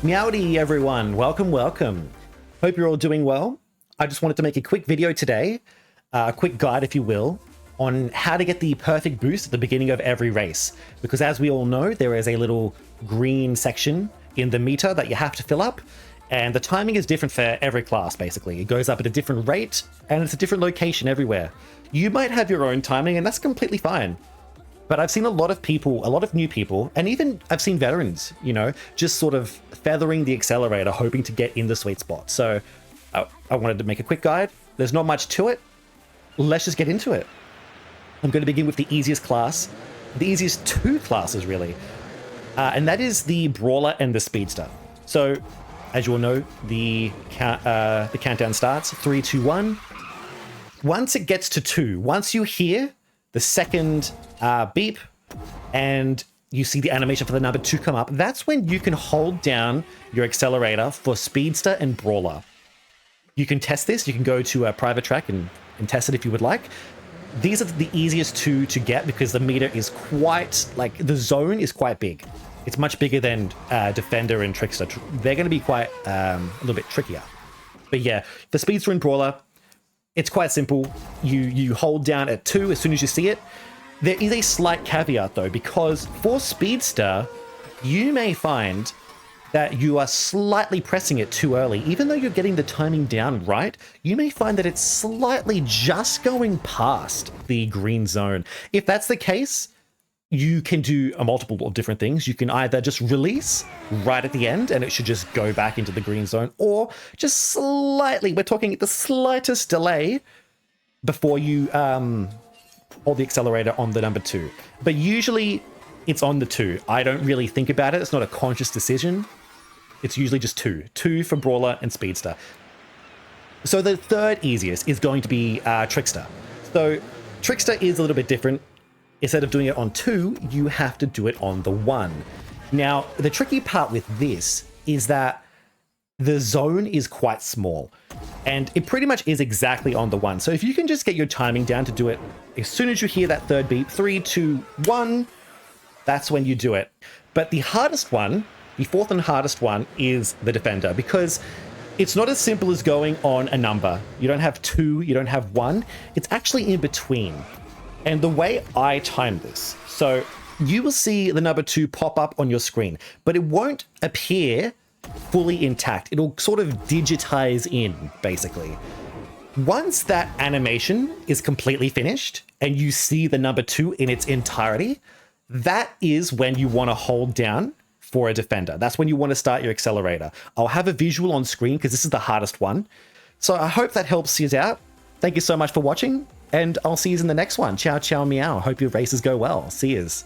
Meowdy everyone, welcome. Hope you're all doing well. I just wanted to make a quick video today, a quick guide if you will, on how to get the perfect boost at the beginning of every race. Because as we all know, there is a little green section in the meter that you have to fill up, and the timing is different for every class basically. It goes up at a different rate, and it's a different location everywhere. You might have your own timing, and that's completely fine. But I've seen a lot of people, a lot of new people, and even I've seen veterans, you know, just sort of feathering the accelerator, hoping to get in the sweet spot. So I wanted to make a quick guide. There's not much to it. Let's just get into it. I'm going to begin with the easiest class, the easiest two classes really, and that is the Brawler and the Speedster. So as you all know, the countdown starts, 3, 2, 1. Once it gets to 2, once you hear the second beep and you see the animation for the number 2 come up, that's when you can hold down your accelerator for Speedster and Brawler. You can test this. You can go to a private track and test it if you would like. These are the easiest two to get because the meter is quite, like, the zone is quite big. It's much bigger than Defender and Trickster. They're going to be quite a little bit trickier. But yeah, for Speedster and Brawler, it's quite simple. You hold down at 2 as soon as you see it. There is a slight caveat though, because for Speedster, you may find that you are slightly pressing it too early. Even though you're getting the timing down right, you may find that it's slightly just going past the green zone. If that's the case, you can do a multiple of different things. You can either just release right at the end and it should just go back into the green zone, or just slightly, we're talking the slightest delay before you hold the accelerator on the number 2. But usually it's on the 2. I don't really think about it. It's not a conscious decision. It's usually just 2. 2 for Brawler and Speedster. So the third easiest is going to be Trickster. So Trickster is a little bit different. Instead of doing it on 2, you have to do it on the 1. Now, the tricky part with this is that the zone is quite small, and it pretty much is exactly on the 1. So if you can just get your timing down to do it as soon as you hear that third beep, 3, 2, 1, that's when you do it. But the hardest one, the fourth and hardest one, is the Defender, because it's not as simple as going on a number. You don't have 2, you don't have 1. It's actually in between. And the way I time this, so you will see the number 2 pop up on your screen, but it won't appear fully intact. It'll sort of digitize in, basically. Once that animation is completely finished and you see the number 2 in its entirety, that is when you want to hold down for a Defender. That's when you want to start your accelerator. I'll have a visual on screen because this is the hardest one. So I hope that helps you out. Thank you so much for watching, and I'll see you in the next one. Ciao, ciao, meow. Hope your races go well. See yous.